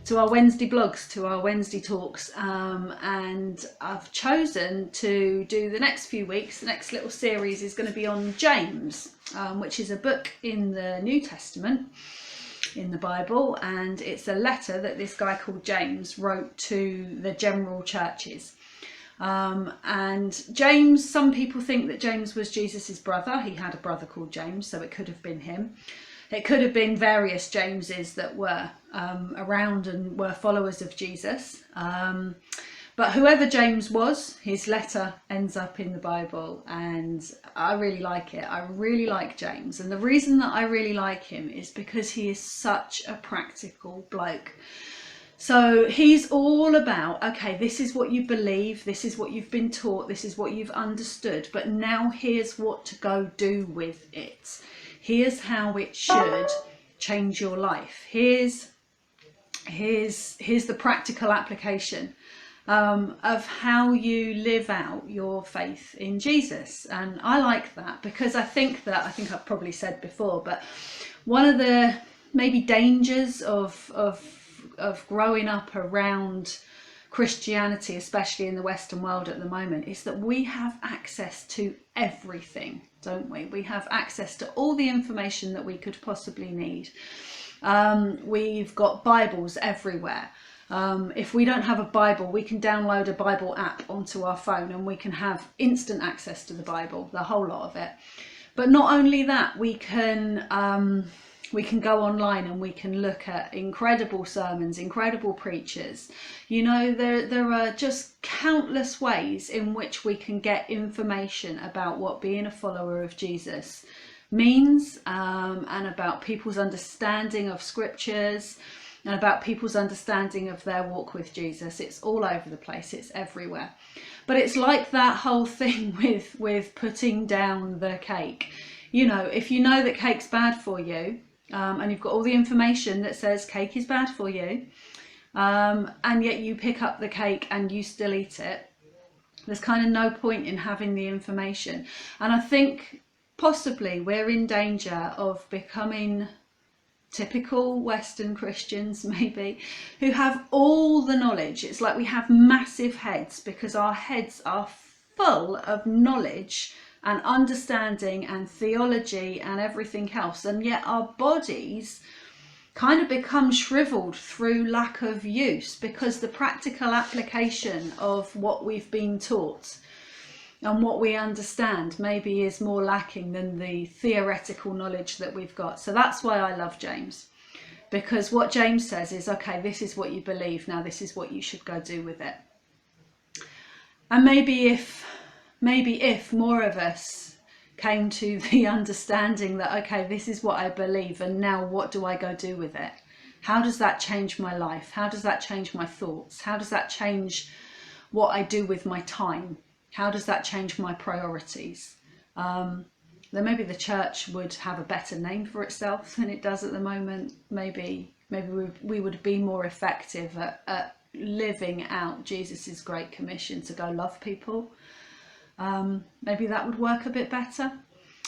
to our Wednesday blogs, to our Wednesday talks, and I've chosen to do the next few weeks. The next little series is going to be on James, which is a book in the New Testament, in the Bible, and it's a letter that this guy called James wrote to the general churches. And James, some people think that James was Jesus's brother. He had a brother called James, so it could have been him. It could have been various Jameses that were around and were followers of Jesus. But whoever James was, his letter ends up in the Bible, and I really like it. I really like James. And the reason that I really like him is because he is such a practical bloke. So he's all about, okay, this is what you believe, this is what you've been taught, this is what you've understood, but now here's what to go do with it. Here's how it should change your life. Here's the practical application of how you live out your faith in Jesus. And I like that because I think I've probably said before, but one of the maybe dangers of growing up around Christianity, especially in the Western world at the moment, is that we have access to everything, don't we? We have access to all the information that we could possibly need. We've got Bibles everywhere. If we don't have a Bible, we can download a Bible app onto our phone and we can have instant access to the Bible, the whole lot of it. But not only that, we can go online and we can look at incredible sermons, incredible preachers. You know, there are just countless ways in which we can get information about what being a follower of Jesus means, and about people's understanding of scriptures, and about people's understanding of their walk with Jesus. It's all over the place, it's everywhere. But it's like that whole thing with putting down the cake. You know, if you know that cake's bad for you, and you've got all the information that says cake is bad for you, and yet you pick up the cake and you still eat it, there's kind of no point in having the information. And I think possibly we're in danger of becoming typical Western Christians, maybe, who have all the knowledge. It's like we have massive heads because our heads are full of knowledge and understanding and theology and everything else, and yet our bodies kind of become shriveled through lack of use because the practical application of what we've been taught and what we understand maybe is more lacking than the theoretical knowledge that we've got. So that's why I love James, because what James says is, okay, this is what you believe, now this is what you should go do with it. And maybe if more of us came to the understanding that, okay, this is what I believe, and now what do I go do with it? How does that change my life? How does that change my thoughts? How does that change what I do with my time? How does that change my priorities? Then maybe the church would have a better name for itself than it does at the moment. Maybe we would be more effective at living out Jesus's great commission to go love people. Maybe that would work a bit better.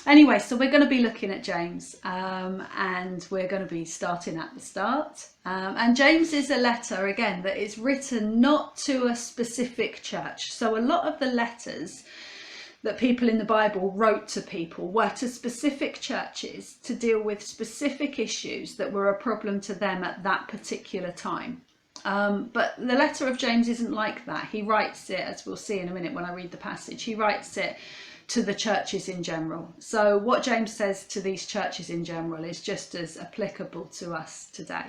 Anyway, so we're going to be looking at James, and we're going to be starting at the start. And James is a letter, again, that is written not to a specific church. So a lot of the letters that people in the Bible wrote to people were to specific churches to deal with specific issues that were a problem to them at that particular time. But the letter of James isn't like that. He writes it, as we'll see in a minute when I read the passage, he writes it to the churches in general. So what James says to these churches in general is just as applicable to us today.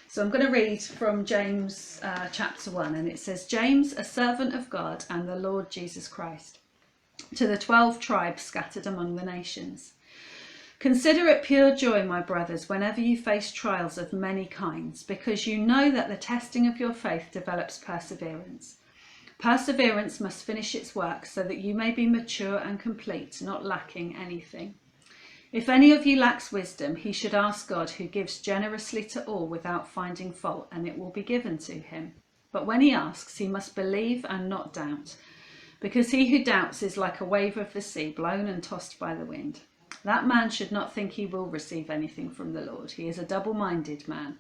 So I'm going to read from James chapter 1, and it says, James, a servant of God and the Lord Jesus Christ, to the 12 tribes scattered among the nations. Consider it pure joy, my brothers, whenever you face trials of many kinds, because you know that the testing of your faith develops perseverance. Perseverance must finish its work so that you may be mature and complete, not lacking anything. If any of you lacks wisdom, he should ask God, who gives generously to all without finding fault, and it will be given to him. But when he asks, he must believe and not doubt, because he who doubts is like a wave of the sea, blown and tossed by the wind. That man should not think he will receive anything from the Lord. He is a double-minded man,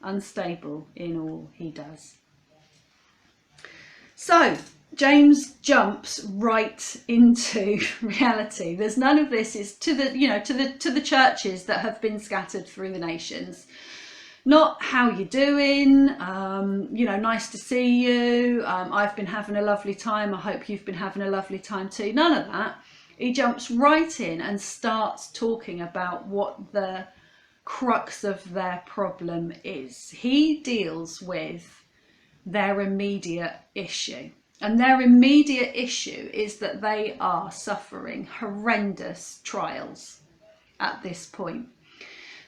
unstable in all he does. So James jumps right into reality. There's none of this is to the churches that have been scattered through the nations. Not how you doing, nice to see you, I've been having a lovely time, I hope you've been having a lovely time too. None of that. He jumps right in and starts talking about what the crux of their problem is. He deals with their immediate issue. And their immediate issue is that they are suffering horrendous trials at this point.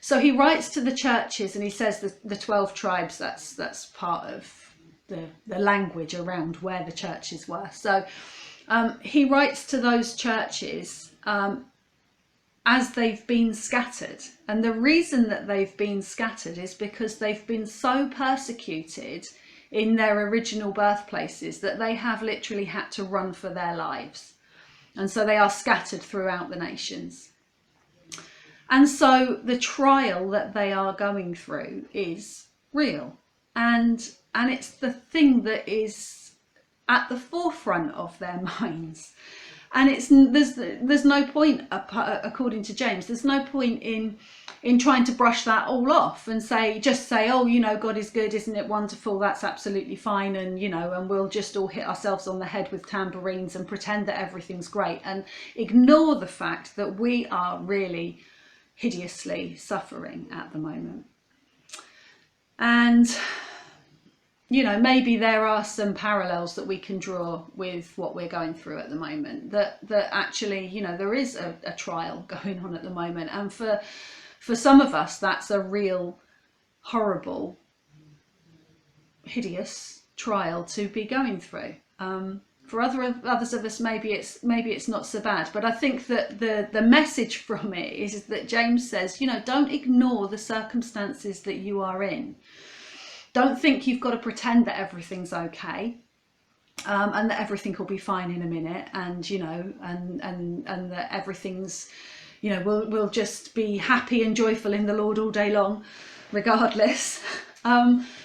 So he writes to the churches and he says the 12 tribes, that's part of the language around where the churches were. So he writes to those churches as they've been scattered. And the reason that they've been scattered is because they've been so persecuted in their original birthplaces that they have literally had to run for their lives. And so they are scattered throughout the nations. And so the trial that they are going through is real. And it's the thing that is at the forefront of their minds. And there's no point, according to James, there's no point in trying to brush that all off and say, oh, God is good, isn't it wonderful? That's absolutely fine. And, and we'll just all hit ourselves on the head with tambourines and pretend that everything's great and ignore the fact that we are really hideously suffering at the moment. And maybe there are some parallels that we can draw with what we're going through at the moment, that actually there is a trial going on at the moment, and for some of us that's a real horrible, hideous trial to be going through. For others of us, maybe it's not so bad. But I think that the message from it is that James says, don't ignore the circumstances that you are in. Don't think you've got to pretend that everything's okay, and that everything will be fine in a minute, and and that everything's, we'll just be happy and joyful in the Lord all day long, regardless.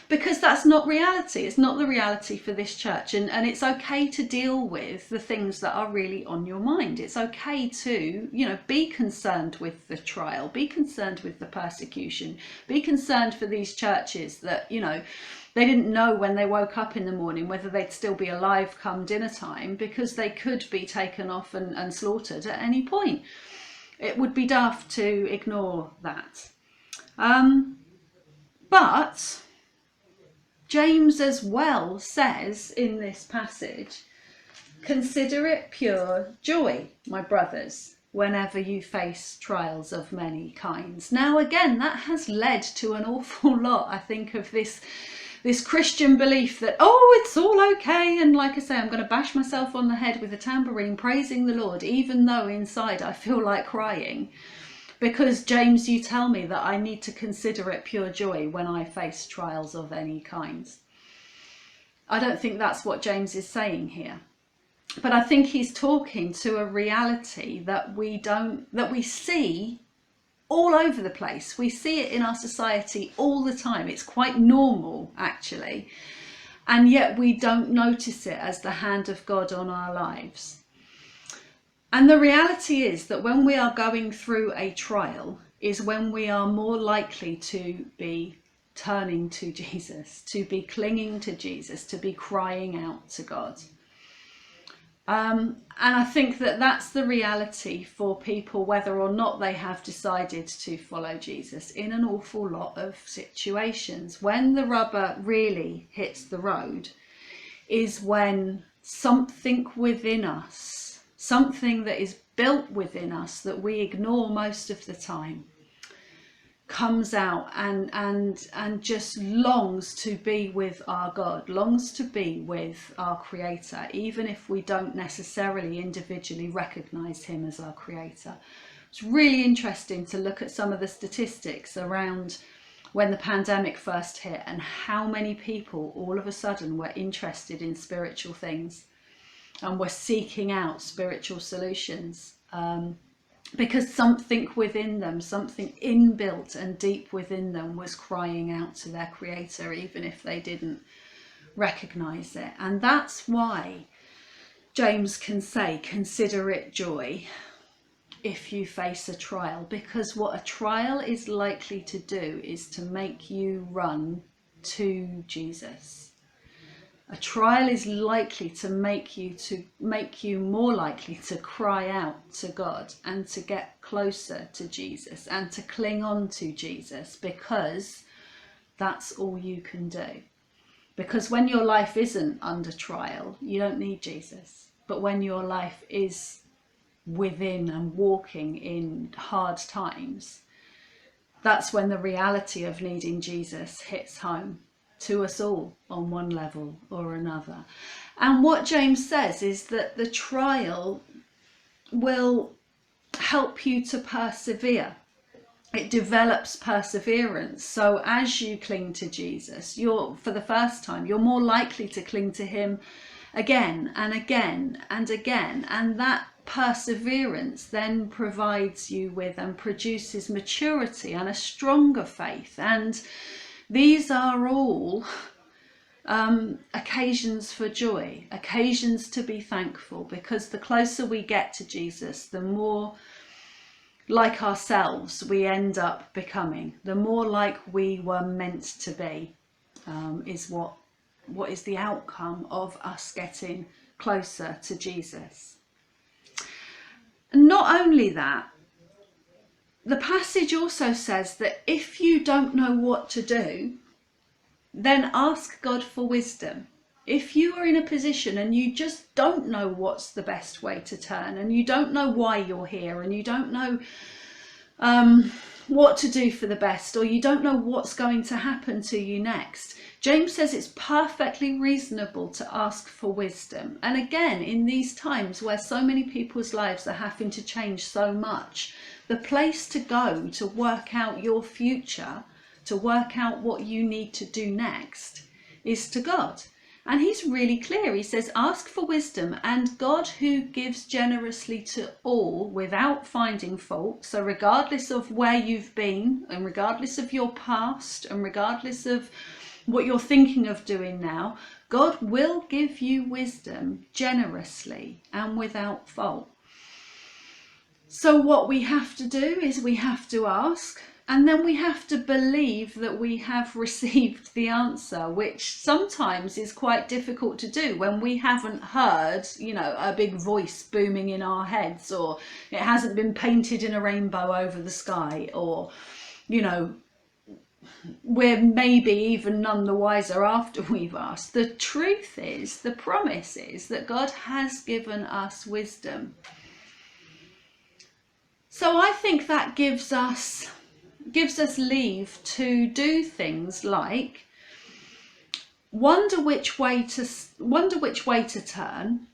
Because that's not reality. It's not the reality for this church, and it's okay to deal with the things that are really on your mind. It's okay to, be concerned with the trial, be concerned with the persecution, be concerned for these churches that, they didn't know when they woke up in the morning whether they'd still be alive come dinner time, because they could be taken off and slaughtered at any point. It would be daft to ignore that. But James as well says in this passage, consider it pure joy, my brothers, whenever you face trials of many kinds. Now, again, that has led to an awful lot, I think, of this Christian belief that, it's all okay. And like I say, I'm going to bash myself on the head with a tambourine, praising the Lord, even though inside I feel like crying. Because, James, you tell me that I need to consider it pure joy when I face trials of any kinds. I don't think that's what James is saying here. But I think he's talking to a reality that we see all over the place. We see it in our society all the time. It's quite normal, actually. And yet we don't notice it as the hand of God on our lives. And the reality is that when we are going through a trial is when we are more likely to be turning to Jesus, to be clinging to Jesus, to be crying out to God. And I think that that's the reality for people, whether or not they have decided to follow Jesus, in an awful lot of situations. When the rubber really hits the road is when something within us, something that is built within us that we ignore most of the time, comes out and just longs to be with our God, longs to be with our Creator, even if we don't necessarily individually recognize him as our Creator. It's really interesting to look at some of the statistics around when the pandemic first hit and how many people all of a sudden were interested in spiritual things and were seeking out spiritual solutions. because something within them, something inbuilt and deep within them, was crying out to their Creator, even if they didn't recognize it. And that's why James can say, consider it joy if you face a trial, because what a trial is likely to do is to make you run to Jesus. A trial is likely to make you more likely to cry out to God and to get closer to Jesus and to cling on to Jesus, because that's all you can do. Because when your life isn't under trial, you don't need Jesus. But when your life is within and walking in hard times, that's when the reality of needing Jesus hits home to us all on one level or another. And what James says is that the trial will help you to persevere. It develops perseverance. So as you cling to Jesus, for the first time, you're more likely to cling to him again and again and again. And that perseverance then provides you with and produces maturity and a stronger faith. And these are all occasions for joy, occasions to be thankful, because the closer we get to Jesus, the more like ourselves we end up becoming, the more like we were meant to be, is what is the outcome of us getting closer to Jesus. Not only that, the passage also says that if you don't know what to do, then ask God for wisdom. If you are in a position and you just don't know what's the best way to turn, and you don't know why you're here, and you don't know what to do for the best, or you don't know what's going to happen to you next, James says it's perfectly reasonable to ask for wisdom. And again, in these times where so many people's lives are having to change so much, the place to go to work out your future, to work out what you need to do next, is to God. And he's really clear. He says, ask for wisdom, and God, who gives generously to all without finding fault. So regardless of where you've been, and regardless of your past, and regardless of what you're thinking of doing now, God will give you wisdom generously and without fault. So what we have to do is we have to ask, and then we have to believe that we have received the answer, which sometimes is quite difficult to do when we haven't heard, a big voice booming in our heads, or it hasn't been painted in a rainbow over the sky, or, we're maybe even none the wiser after we've asked. The truth is, the promise is that God has given us wisdom. So I think that gives us leave to do things like wonder which way to turn,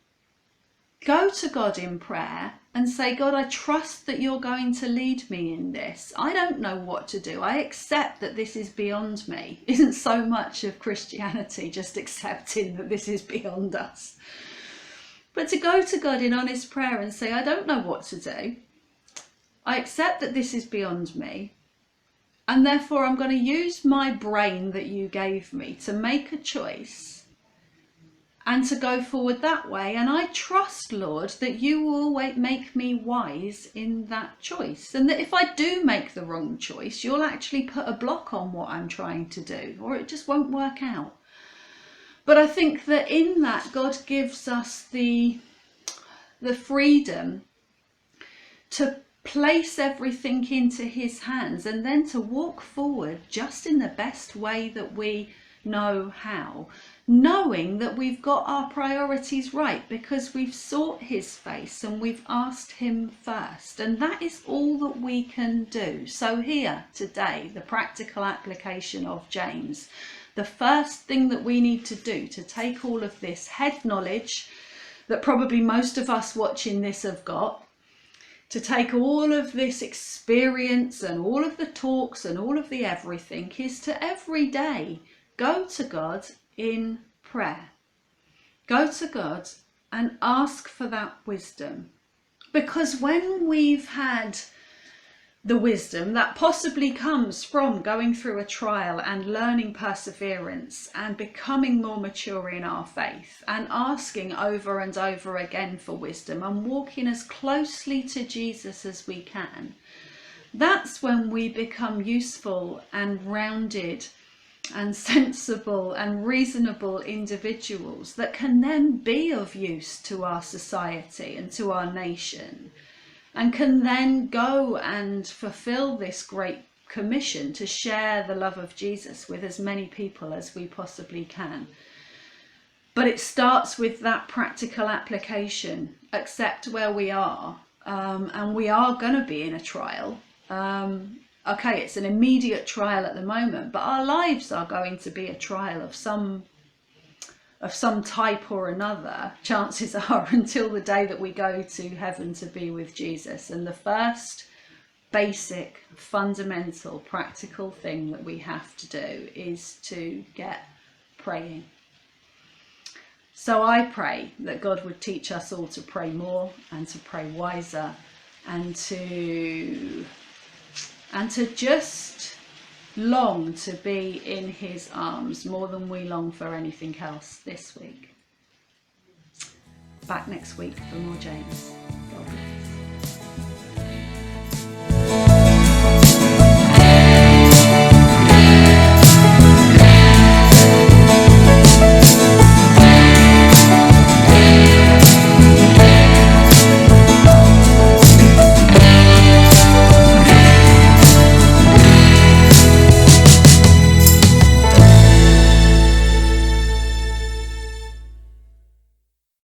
go to God in prayer and say, God, I trust that you're going to lead me in this. I don't know what to do. I accept that this is beyond me. Isn't so much of Christianity just accepting that this is beyond us? But to go to God in honest prayer and say, I don't know what to do. I accept that this is beyond me, and therefore I'm going to use my brain that you gave me to make a choice and to go forward that way. And I trust, Lord, that you will make me wise in that choice, and that if I do make the wrong choice, you'll actually put a block on what I'm trying to do, or it just won't work out. But I think that in that, God gives us the freedom to place everything into his hands, and then to walk forward just in the best way that we know how, knowing that we've got our priorities right because we've sought his face and we've asked him first. And that is all that we can do. So here today, the practical application of James, the first thing that we need to do to take all of this head knowledge that probably most of us watching this have got, to take all of this experience and all of the talks and all of the everything, is to every day go to God in prayer. Go to God and ask for that wisdom. Because when we've had the wisdom that possibly comes from going through a trial and learning perseverance and becoming more mature in our faith and asking over and over again for wisdom and walking as closely to Jesus as we can, that's when we become useful and rounded and sensible and reasonable individuals that can then be of use to our society and to our nation, and can then go and fulfill this great commission to share the love of Jesus with as many people as we possibly can. But it starts with that practical application. Accept where we are, and we are going to be in a trial. Okay, it's an immediate trial at the moment, but our lives are going to be a trial of some type or another, chances are, until the day that we go to heaven to be with Jesus. And the first basic, fundamental, practical thing that we have to do is to get praying. So I pray that God would teach us all to pray more and to pray wiser and to just long to be in his arms more than we long for anything else this week. Back next week for more James. God bless.